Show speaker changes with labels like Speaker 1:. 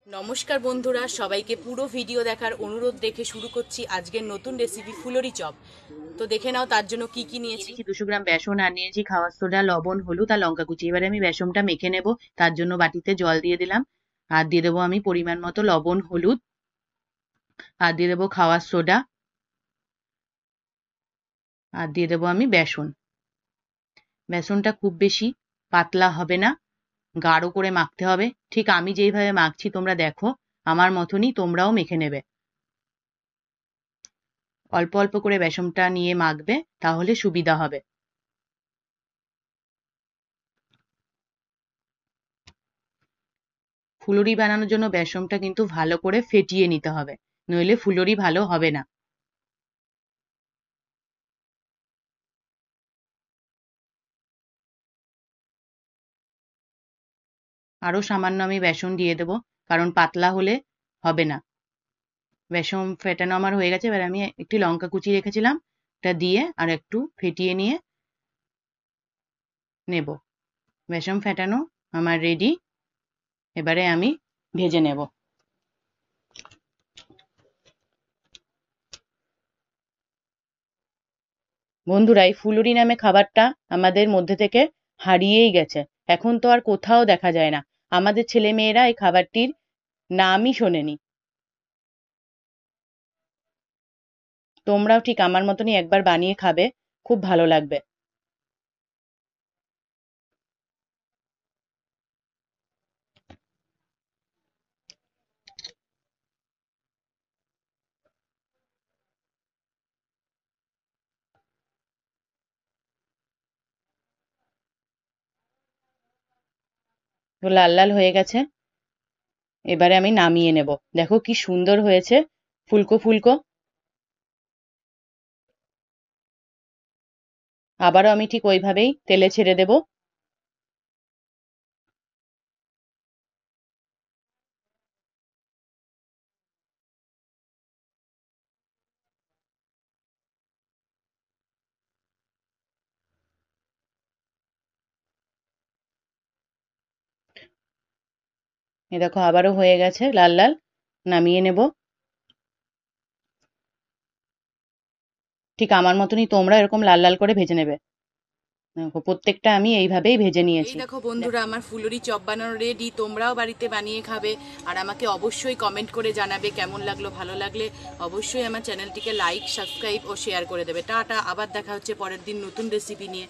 Speaker 1: নমস্কার বন্ধুরা, সবাইকে পুরো ভিডিও দেখার অনুরোধ রেখে শুরু করছি আজকের নতুন রেসিপি ফুলরি চপ। তো দেখে নাও তার জন্য কি কি নিয়েছি।
Speaker 2: 200 গ্রাম বেসন আর নিয়েছি খাওয়ার সোডা, লবণ, হলুদ আর লঙ্কা কুচি। এবারে আমি বেসনটা মেখে নেব। তার জন্য বাটিতে জল দিয়ে দিলাম, আর দিয়ে দেবো আমি পরিমাণ মতো লবণ, হলুদ, আর দিয়ে দেবো খাওয়ার সোডা, আর দিয়ে দেবো আমি বেসন। বেসনটা খুব বেশি পাতলা হবে না, গাঢ় করে মাখতে হবে। ঠিক আমি যেইভাবে মাখছি তোমরা দেখো, আমার মতনই তোমরাও মেখে নেবে। অল্প অল্প করে বেসনটা নিয়ে মাখবে, তাহলে সুবিধা হবে। ফুলুরি বানানোর জন্য বেসনটা কিন্তু ভালো করে ফেটিয়ে নিতে হবে, নইলে ফুলুরি ভালো হবে না। আরো সামান্য আমি বেসন দিয়ে দেবো, কারণ পাতলা হলে হবে না। বেসন ফেটানো আমার হয়ে গেছে। এবার আমি একটি লঙ্কা কুচি রেখেছিলাম, এটা দিয়ে আর একটু ফেটিয়ে নিয়ে নেব। বেসন ফেটানো আমার রেডি। এবারে আমি ভেজে নেব। বন্ধুরা, এই ফুলুরি নামে খাবারটা আমাদের মধ্যে থেকে হারিয়েই গেছে। এখন তো আর কোথাও দেখা যায় না। আমাদের ছেলে মেয়েরা এই খাবারটির নামই শোনেনি। তোমরাও ঠিক আমার মতনই একবার বানিয়ে খাবে, খুব ভালো লাগবে। তো লাল লাল হয়ে গেছে, এবারে আমি নামিয়ে নেব। দেখো কি সুন্দর হয়েছে, ফুলকো ফুলকো। আবারও আমি ঠিক ওইভাবেই তেলে ছেড়ে দেব। এ দেখো আবারও হয়ে গেছে লাল লাল, নামিয়ে নেব। ঠিক আমার মতনই তোমরা এরকম লাল লাল করে ভেজে নেবে। দেখো প্রত্যেকটা আমি এইভাবেই ভেজে
Speaker 1: এই
Speaker 2: নিয়েছি।
Speaker 1: দেখো বন্ধুরা, আমার ফুলরি চপ বানানো রেডি। তোমরাও বাড়িতে বানিয়ে খাবে আর আমাকে অবশ্যই কমেন্ট করে জানাবে কেমন লাগলো। ভালো লাগলে অবশ্যই আমার চ্যানেলটিকে লাইক, সাবস্ক্রাইব ও শেয়ার করে দেবে। টাটা, আবার দেখা হচ্ছে পরের দিন নতুন রেসিপি নিয়ে।